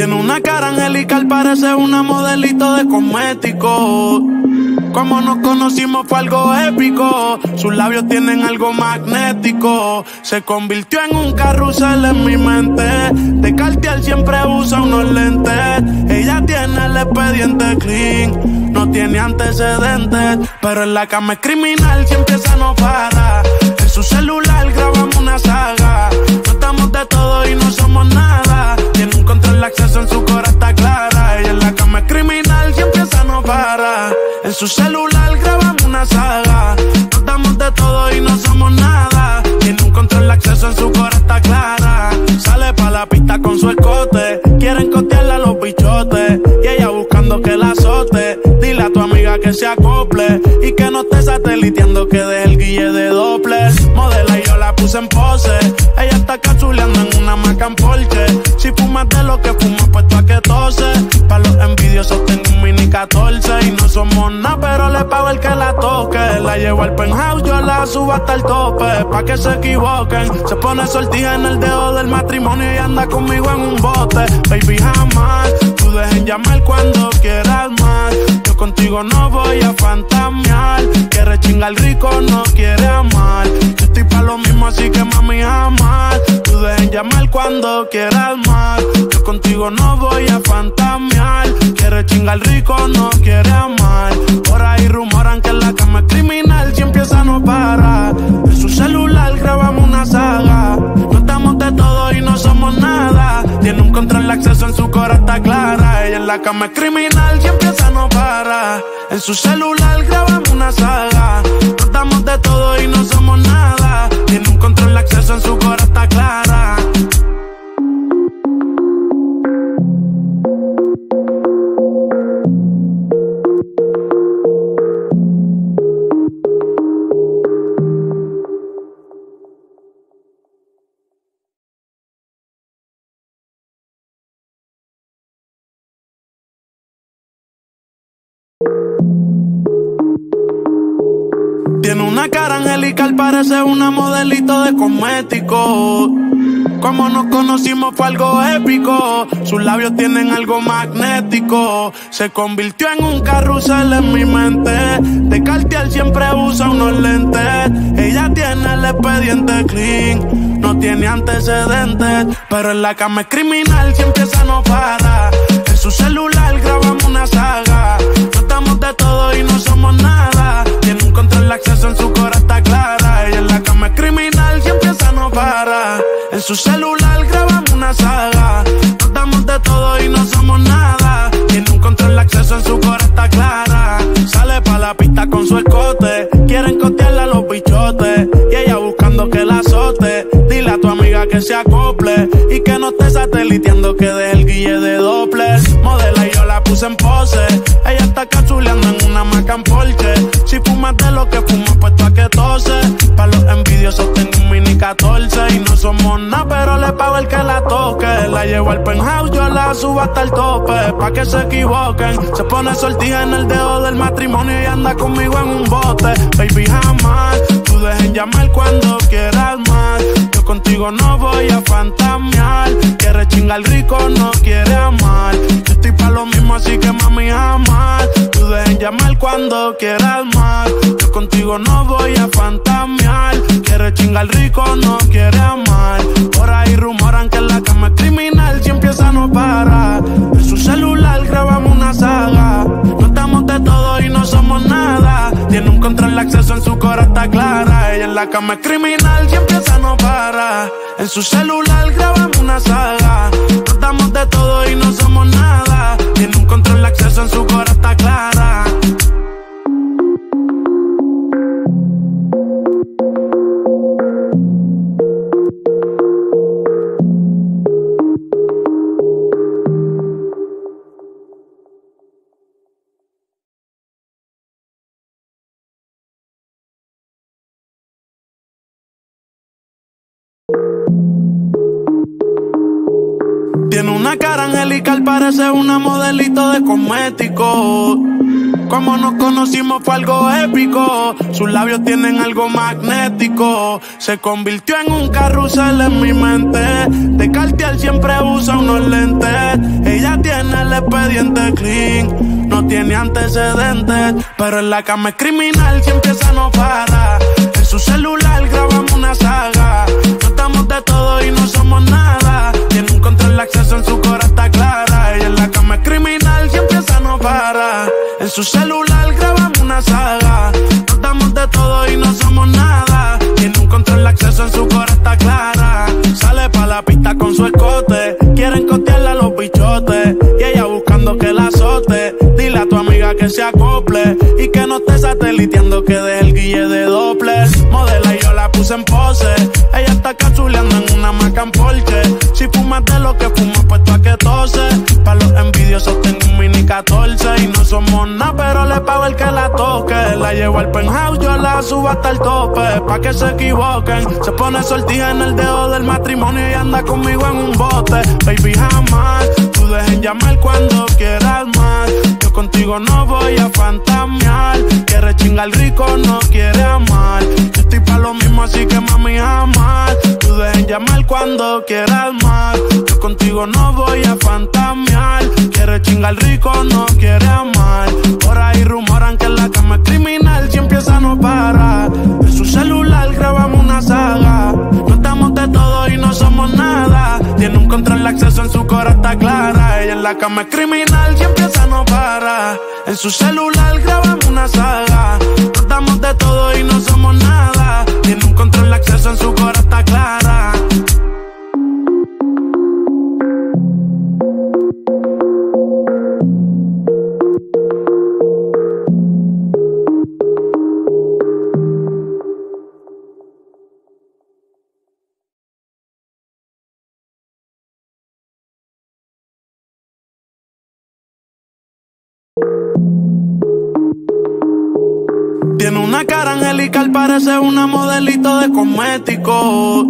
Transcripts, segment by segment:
Tiene una cara angelical, parece una modelito de cosméticos. Como nos conocimos fue algo épico. Sus labios tienen algo magnético. Se convirtió en un carrusel en mi mente. De Cartier siempre usa unos lentes. Ella tiene el expediente clean, no tiene antecedentes, pero en la cama es criminal, si empieza no para. En su celular grabamos una saga. No estamos de todo y no somos nada. Tiene un control de acceso, en su cora está clara. Ella en la cama es criminal, si empieza no para. En su celular grabamos una saga. No estamos de todo y no somos nada. Tiene un control de acceso, en su cora está clara. Sale pa' la pista con su escote. Quieren costearle a los bichotes y ella buscando que la azote. Dile a tu amiga que se acople y que no esté sateliteando, que deje el guille de Doppler. Modela y yo la puse en pose. Ella está cachuleando en una Macan Porsche. Si fumas de lo que fumas, puesto a que tose. Pa' los envidiosos tengo un mini 14 y no somos nada, pero le pago el que la toque. La llevo al penthouse, yo la subo hasta el tope, pa' que se equivoquen. Se pone sortija en el dedo del matrimonio y anda conmigo en un bote. Baby, jamás tú dejen llamar cuando quieras más. Yo contigo no voy a fantamear. Quiere chingar rico, no quiere amar. Yo estoy pa' lo mismo, así que mami, jamás tú dejen llamar cuando quieras más. Yo contigo no voy a fantamear. Quiere chingar rico, no quiere amar. Por ahí rumoran que en la cama es criminal, si empieza no para. En su celular grabamos una saga. No estamos de todo y no somos nada. Tiene un control de acceso, en su cora está clara. Ella en la cama es criminal, si empieza no para. En su celular grabamos una saga. No estamos de todo y no somos nada. Tiene un control de acceso, en su cora está clara. Tiene una cara angelical, parece una modelito de cosméticos. Como nos conocimos fue algo épico. Sus labios tienen algo magnético. Se convirtió en un carrusel en mi mente. De Cartier siempre usa unos lentes. Ella tiene el expediente clean, no tiene antecedentes, pero en la cama es criminal, si empieza no para. En su celular grabamos una saga. No estamos de todo y no somos nada. Tiene un control de acceso, en su cora está clara. Ella en la cama es criminal, si empieza no para. En su celular grabamos una saga. No estamos de todo y no somos nada. Tiene un control de acceso, en su cora está clara. Sale pa' la pista con su escote. Quieren costearle a los bichotes y ella buscando que la azote. Dile a tu amiga que se acople y que no esté sateliteando, que deje el guille de Doppler. Modela y yo la puse en pose. Ella está cachuleando en una Macan Porsche. Si fumas de lo que fumas, puesto a que tose. Pa' los envidiosos tengo un mini 14 y no somos nada, pero le pago el que la toque. La llevo al penthouse, yo la subo hasta el tope, pa' que se equivoquen. Se pone sortija en el dedo del matrimonio y anda conmigo en un bote. Baby, jamás tú dejen llamar cuando quieras más. Yo contigo no voy a fantamear. Quiere chingar rico, no quiere amar. Yo estoy pa' lo mismo, así que mami, jamás tú dejen llamar cuando quieras más. Yo contigo no voy a fantamear. Quiere chingar rico, no quiere amar. Por ahí rumoran que en la cama es criminal, si empieza no para. En su celular grabamos una saga. No estamos de todo y no somos nada. Tiene un control de acceso, en su cora está clara. Ella en la cama es criminal, si empieza no para. En su celular grabamos una saga. No estamos de todo y no somos nada. Tiene un control de acceso, en su cora está clara. Tiene una cara angelical, parece una modelito de cosméticos. Como nos conocimos fue algo épico. Sus labios tienen algo magnético. Se convirtió en un carrusel en mi mente. De Cartier siempre usa unos lentes. Ella expediente clean. No tiene antecedentes, pero en la cama es criminal si empieza no para. En su celular grabamos una saga. No estamos de todo y no somos nada. Tiene un control de acceso en su cora está clara. Ella en la cama es criminal si empieza no para. En su celular grabamos una saga. No estamos de todo y no somos nada. Tiene un control de acceso en su cora está clara. Sale pa' la pista con su escote. Quieren costearla los bichotes. Y ella buscando que la azote. Dile a tu amiga que se acople. Y que no esté sateliteando, que deje el guille de Doppler. Modela y yo la puse en pose. Ella está cachuleando en una Macan en Porsche. Si fumas de lo que fumo, puesto a que tose. Pa' los envidiosos tengo un mini 14. Y no somos nada, pero le pago el que la toque. La llevo al penthouse, yo la subo hasta el tope. Pa' que se equivoquen. Se pone sortija en el dedo del matrimonio y anda conmigo en un bote. Baby, jamás tú dejen llamar cuando quieras más. Yo contigo no voy a fantamear. Quiere chingar rico, no quiere amar. Yo estoy pa' lo mismo, así que mami, jamás tú dejen llamar cuando quieras más. Yo contigo no voy a fantamear. Quiere chingar rico, no quiere amar. Por ahí rumoran que en la cama es criminal si empieza no para. En su celular grabamos una saga. No estamos de todo y no somos nada. Tiene un control de acceso en su cora está clara. Ella en la cama es criminal si empieza no para. En su celular grabamos una saga. No estamos de todo y no somos nada. Tiene un control de acceso en su cora está clara. Tiene una cara angelical, parece una modelito de cosméticos.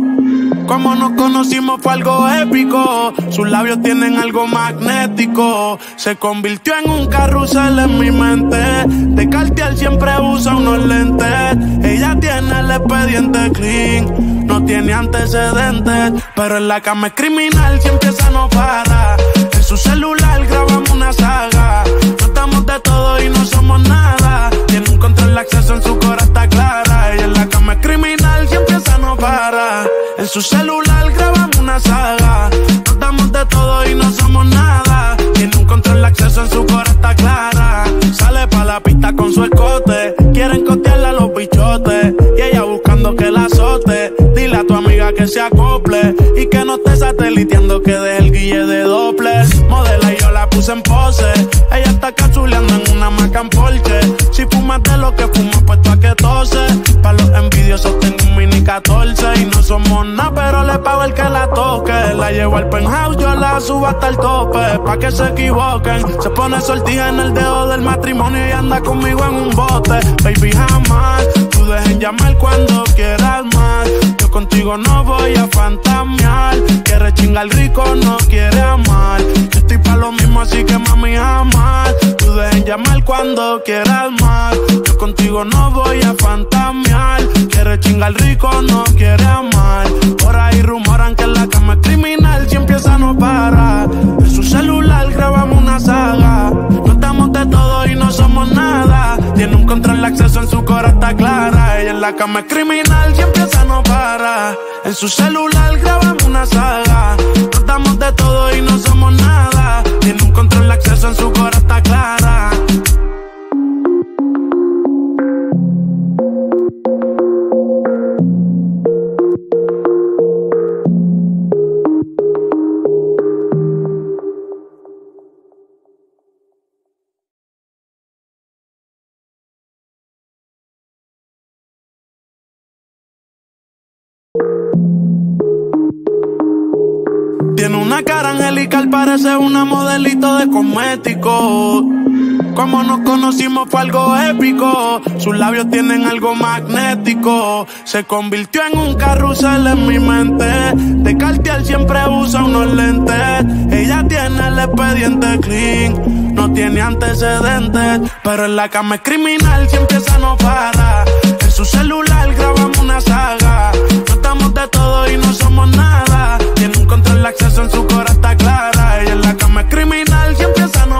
Como nos conocimos fue algo épico. Sus labios tienen algo magnético. Se convirtió en un carrusel en mi mente. De Cartier siempre usa unos lentes. Ella tiene el expediente clean. No tiene antecedentes, pero en la cama es criminal si empieza no para. En su celular grabamos una saga. No estamos de todo y no somos nada. Tiene un control de acceso en su cora está clara. Ella en la cama es criminal si empieza no para. En su celular grabamos una saga. No estamos de todo y no somos nada. Tiene un control de acceso en su cora está clara. Sale pa' la pista con su escote. Quieren costearla los bichotes. Y ella buscando que la azote. Dile a tu amiga que se acople. Y que no esté sateliteando, que deje el guille de Doppler. Modela y yo la puse en pose. Ella está cachuleando en una Macan en Porsche. Si fumas de lo que fumo, puesto a que tose. Pa' los envidiosos tengo un mini 14. Y no somos nada, pero le pago el que la toque. La llevo al penthouse, yo la subo hasta el tope. Pa' que se equivoquen. Se pone sortija en el dedo del matrimonio y anda conmigo en un bote. Baby, jamás tú dejen llamar cuando quieras más. Yo contigo no voy a fantamear. Quiere chingar rico, no quiere amar. Yo estoy pa' lo mismo, así que mami, jamás tú dejen llamar cuando quieras más. Yo contigo no voy a fantamear. Quiere chingar rico, no quiere amar. Por ahí rumoran que en la cama es criminal si empieza no para. En su celular grabamos una saga. No estamos de todo y no somos nada. Tiene un control de acceso en su cora está clara. Ella en la cama es criminal si empieza no para. En su celular grabamos una saga. No estamos de todo y no somos nada. Tiene un control de acceso en su cora está clara. Tiene una cara angelical, parece una modelito de cosméticos. Como nos conocimos fue algo épico. Sus labios tienen algo magnético. Se convirtió en un carrusel en mi mente. De Cartier siempre usa unos lentes. Ella tiene el expediente clean. No tiene antecedentes, pero en la cama es criminal si empieza no para. En su celular grabamos una saga. No estamos de todo y no somos nada. Tiene un control de acceso en su cora está clara. Ella en la cama es criminal si empieza no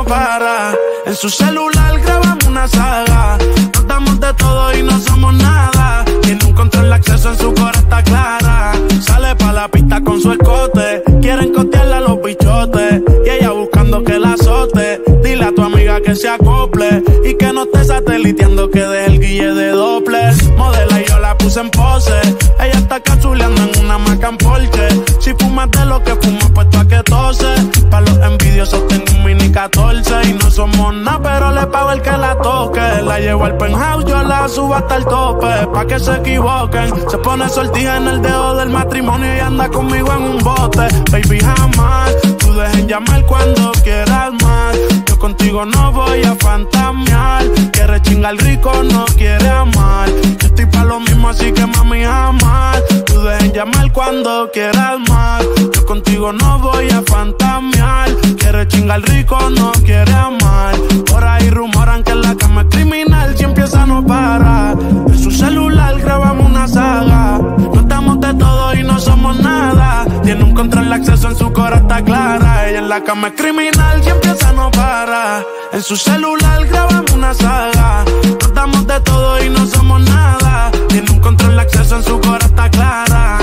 su celular grabamos una saga. Nos damos de todo y no somos nada. Tiene un control de acceso en su cora está clara. Sale pa' la pista con su escote. Quieren costearle a los bichotes. Y ella buscando que la azote. Dile a tu amiga que se acople. Y que no esté sateliteando, que deje el guille de Doppler. Modela y yo la puse en pose. Ella está cachuleando en una Macan Porsche. Si fumas de lo que fumo, puesto a que tose. Pa' los envidiosos tengo un mini 14. Y no somos nada, pero le pago el que la toque. La llevo al penthouse, yo la subo hasta el tope. Pa' que se equivoquen. Se pone sortija en el dedo del matrimonio y anda conmigo en un bote. Baby, jamás tú dejes llamar cuando quieras más. Yo contigo no voy a fantamear. Quiere chingar rico, no quiere amar. Yo estoy pa' lo mismo, así que mami, jamás tú dejes llamar cuando quieras más. Yo contigo no voy a fantamear. Quiere chingar rico, no quiere amar. Por ahí rumoran que en la cama es criminal. Si empieza no para. En su celular grabamos una saga. No estamos de todo y no somos nada. Tiene un control de acceso en su cora está clara. Ella en la cama es criminal. Si empieza no para. En su celular grabamos una saga. No estamos de todo y no somos nada. Tiene un control de acceso en su cora está clara.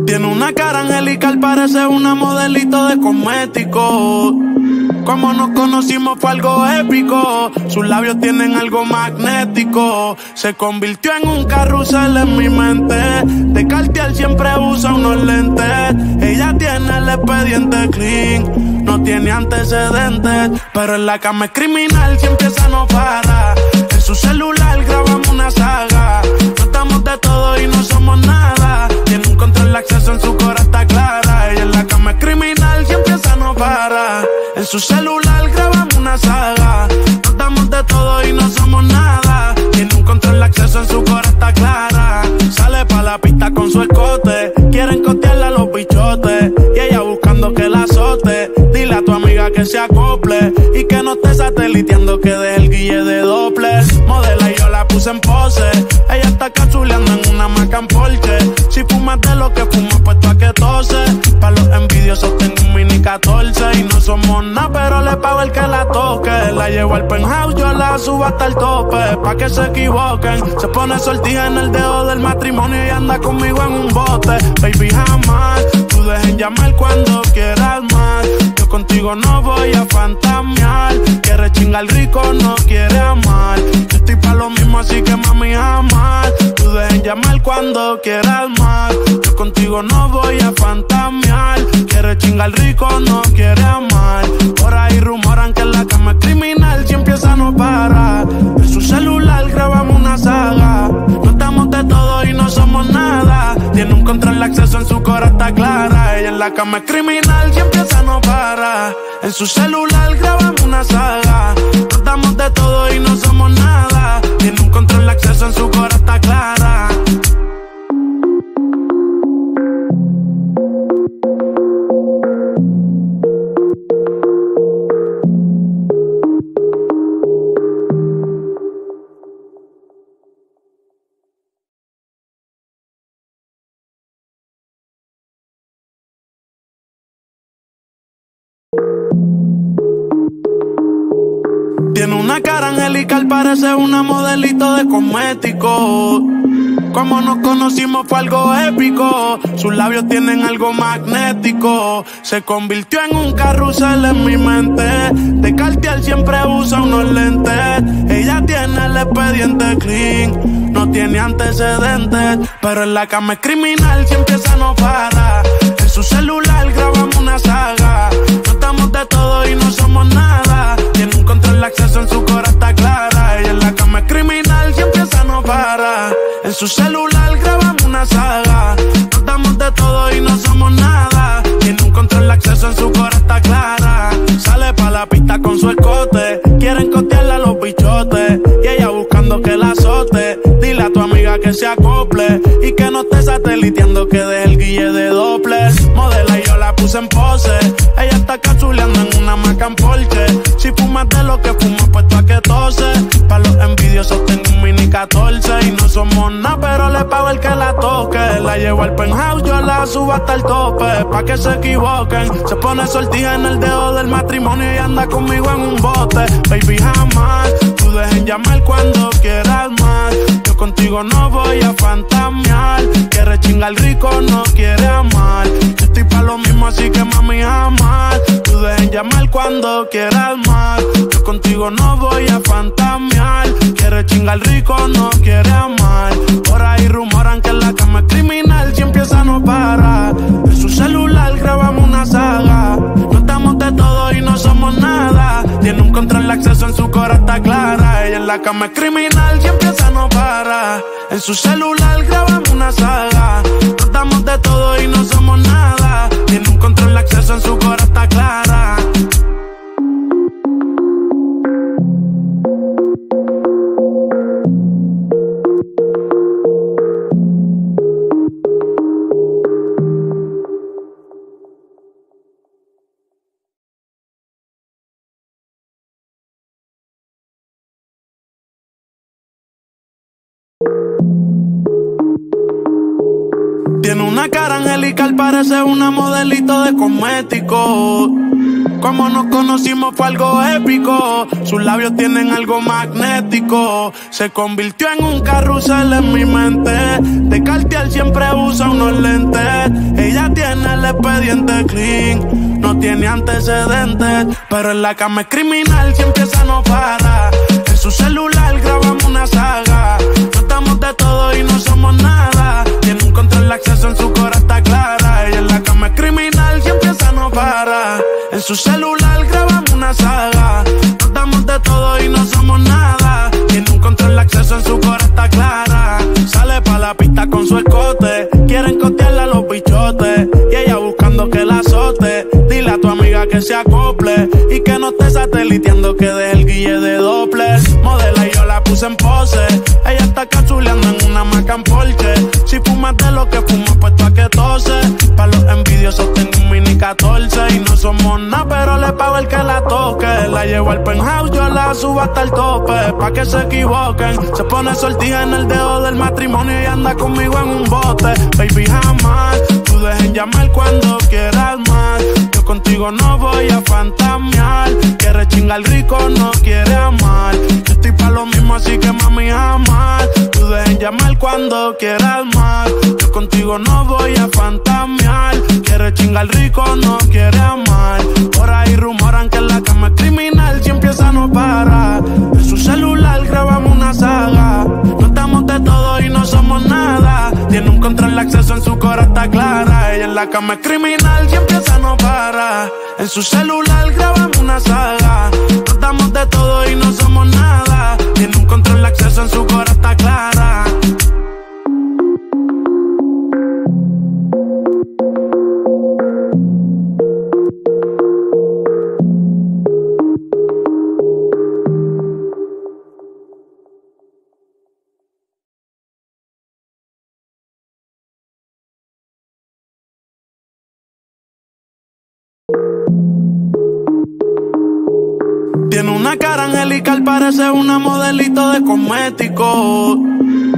Tiene una cara angelical, parece una modelito de cosmético. Como nos conocimos fue algo épico. Sus labios tienen algo magnético. Se convirtió en un carrusel en mi mente. De Cartier siempre usa unos lentes. Ella tiene el expediente clean. No tiene antecedentes, pero en la cama es criminal. Si empieza no para. En su celular grabamos una saga. No estamos de todo y no somos nada. Tiene un control de acceso en su cora está clara. Ella en la cama es criminal. Si empieza no para. En su celular grabamos una saga. Nos damos de todo y no somos nada. Tiene un control de acceso en su cora está clara. Sale pa' la pista con su escote. Quieren costearle a los bichotes. Y ella buscando que la azote. Dile a tu amiga que se acople. Y que no esté sateliteando, que deje el guille de Doppler. Modela y yo la puse en pose. Ella está cachuleando en una Macan Porsche. Si fumas de lo que fumo, puesto a que tose. Pa' los envidiosos tengo un mini 14. Y no somos nada, pero le pago el que la toque. La llevo al penthouse, yo la subo hasta el tope. Pa' que se equivoquen. Se pone sortija en el dedo del matrimonio y anda conmigo en un bote. Baby, jamás tú dejes llamar cuando quieras más. Yo contigo no voy a fantamear. Quiere chingar rico, no quiere amar. Yo estoy pa' lo mismo, así que mami, jamás tú dejes llamar cuando quieras más. Yo contigo no voy a fantamear. Quiere chingar rico, no quiere amar. Por ahí rumoran que en la cama es criminal. Si empieza no para. En su celular grabamos una saga. No estamos de todo y no somos nada. Tiene un control de acceso en su cora está clara. Ella en la cama es criminal. Si empieza no para. En su celular grabamos una saga. No estamos de todo y no somos nada. Tiene un control de acceso en su cora está clara. Tiene una cara angelical, parece una modelito de cosmético. Como nos conocimos fue algo épico. Sus labios tienen algo magnético. Se convirtió en un carrusel en mi mente. De Cartier siempre usa unos lentes. Ella tiene el expediente clean. No tiene antecedentes, pero en la cama es criminal. Si empieza no para. En su celular grabamos una saga. No estamos de todo y no somos nada. Tiene un control de acceso en su cora está clara. Ella en la cama es criminal. Si empieza no para. En su celular grabamos una saga. No estamos de todo y no somos nada. Tiene un control de acceso en su cora está clara. Sale pa' la pista con su escote. Quieren costearle a los bichotes. Y ella buscando que la azote. Dile a tu amiga amiga que se acople y que no esté sateliteando, que deje el guille de Doppler. Modela y yo la puse en pose. Ella está cachuleando en una maca en Porsche. Si fumas de lo que fumo, puesto a que tose. Pa' los envidiosos tengo un mini 14 y no somos nada, pero le pago el que la toque. La llevo al penthouse, yo la subo hasta el tope, pa' que se equivoquen. Se pone sortija en el dedo del matrimonio y anda conmigo en un bote. Baby, jamás tú dejes llamar cuando quieras más. Yo contigo no voy a fantamear. Quiere chingar rico, no quiere amar. Yo estoy pa' lo mismo, así que mami, jamás tú dejes llamar cuando quieras más. Yo contigo no voy a fantamear. Quiere chingar rico, no quiere amar. Por ahí rumoran que en la cama es criminal, si empieza no para. En su celular grabamos una saga. No estamos de todo y no somos nada. Tiene un control, acceso en su cora está clara. Ella en la cama es criminal, si empieza no para. En su celular grabamos una saga. No estamos de todo y no somos nada. Tiene un control, acceso en su cora está clara. Tiene una cara angelical, parece una modelito de cosméticos. Como nos conocimos fue algo épico. Sus labios tienen algo magnético. Se convirtió en un carrusel en mi mente. De Cartier siempre usa unos lentes. Ella tiene el expediente clean, no tiene antecedentes, pero en la cama es criminal, si empieza no para. En su celular grabamos una saga. No estamos de todo y no somos nada. Tiene un control, acceso en su cora está clara. Ella en la cama es criminal, si empieza no para. En su celular grabamos una saga. No estamos de todo y no somos nada. Tiene un control, acceso en su cora está clara. Sale pa' la pista con su escote. Quieren costearla los bichotes y ella buscando que la azote. Dile a tu amiga que se acople y que no esté sateliteando, que deje el guille de Doppler. Modela y yo la puse en pose. Ella está cachuleando en una maca en Porsche. Si fumas de lo que fumo, puesto a que tose. Pa' los envidiosos tengo un mini 14 y no somos nada, pero le pago el que la toque. La llevo al penthouse, yo la subo hasta el tope, pa' que se equivoquen. Se pone sortija en el dedo del matrimonio y anda conmigo en un bote. Baby, jamás tú dejes llamar cuando quieras más. Yo contigo no voy a fantamear. Quiere chingar rico, no quiere amar. Yo estoy pa' lo mismo, así que mami, jamás tú dejes llamar cuando quieras más. Yo contigo no voy a fantamear. Quiere chingar rico, no quiere amar. Por ahí rumoran que en la cama es criminal, si empieza no para. En su celular grabamos una saga. No estamos de todo y no somos nada. Tiene un control, acceso en su cora está clara. Ella en la cama es criminal, si empieza no para. En su celular grabamos una saga. No estamos de todo y no somos nada. Tiene un control, acceso en su cora está clara. Tiene una cara angelical, parece una modelito de cosméticos.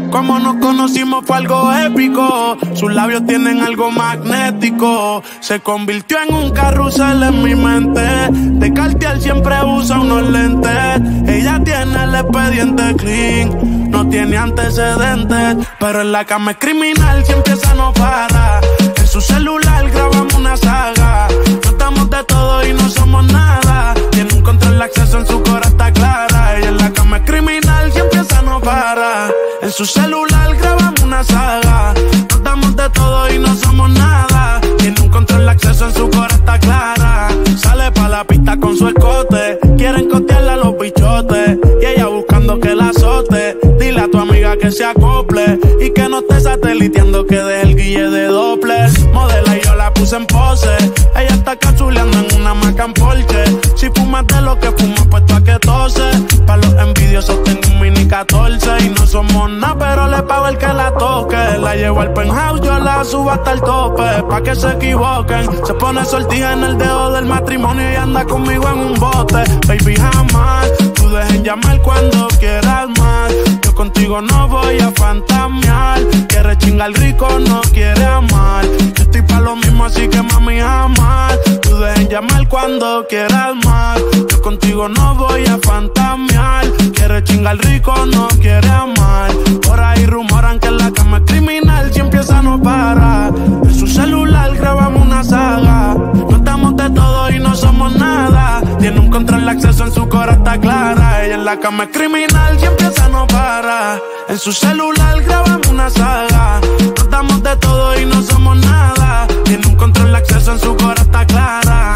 Como nos conocimos fue algo épico. Sus labios tienen algo magnético. Se convirtió en un carrusel en mi mente. De Cartier siempre usa unos lentes. Ella tiene el expediente clean, no tiene antecedentes, pero en la cama es criminal, si empieza no para. En su celular grabamos una saga. No estamos de todo y no somos nada. Tiene un control, acceso en su cora está clara. Ella en la cama es criminal, si empieza no para. En su celular grabamos una saga. No estamos de todo y no somos nada. Tiene un control, acceso en su cora está clara. Sale pa' la pista con su escote. Quieren costearla los bichotes y ella buscando que la azote. Dile a tu amiga que se acople y que no esté sateliteando, que deje el guille de Doppler. Modela y yo la puse en pose. Ella está cachuleando en una maca en Porsche. Si fumas de lo que fumo, puesto a que tose. Pa' los envidiosos tengo un mini 14 y no somos nada, pero le pagué pa' ver que la toque. La llevo al penthouse, yo la subo hasta el tope, pa' que se equivoquen. Se pone sortija en el dedo del matrimonio y anda conmigo en un bote. Baby, jamás tú dejes llamar cuando quieras más. Yo contigo no voy a fantamear. Quieres chingar rico, no quiere amar. Yo estoy pa' lo mismo, así que mami, jamás tú dejes llamar cuando quieras más. Yo contigo no voy a fantamear. Quieres chingar rico, no quiere amar. Por ahí rumoran que en la cama es criminal, si empieza no para. En su celular grabamos una saga. No estamos de todo y no somos nada. Tiene un control de acceso, en su cora está clara. Ella en la cama es criminal, si empieza no para. En su celular grabamos una saga. No estamos de todo y no somos nada. Tiene un control de acceso, en su cora está clara.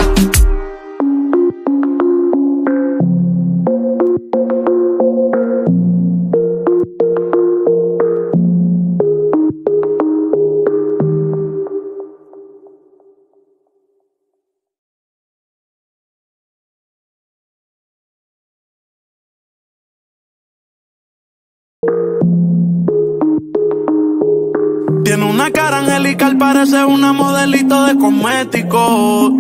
Tiene una cara angelical, parece una modelito de cosméticos.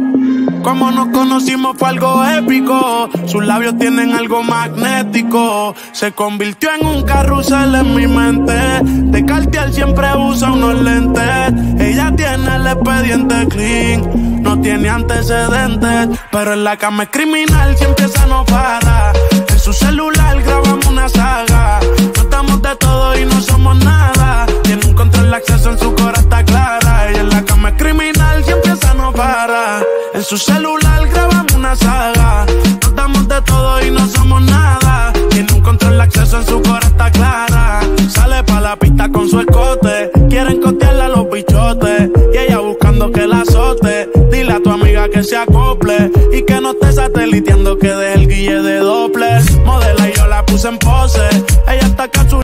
Como nos conocimos fue algo épico. Sus labios tienen algo magnético. Se convirtió en un carrusel en mi mente. De Cartier siempre usa unos lentes. Ella tiene el expediente clean, no tiene antecedentes, pero en la cama es criminal, si empieza no para. En su celular grabamos una saga. No estamos de todo y no somos nada. Tiene un control de acceso, en su cora está clara. Ella en la cama es criminal, si empieza no para. En su celular grabamos una saga. No estamos de todo y no somos nada. Tiene un control de acceso, en su cora está clara. Sale pa' la pista con su escote. Quieren costearle a los bichotes y ella buscando que la azote. Dile a tu amiga que se acople y que no esté sateliteando, que deje el guille de Doppler. Modela y yo la puse en pose. Ella está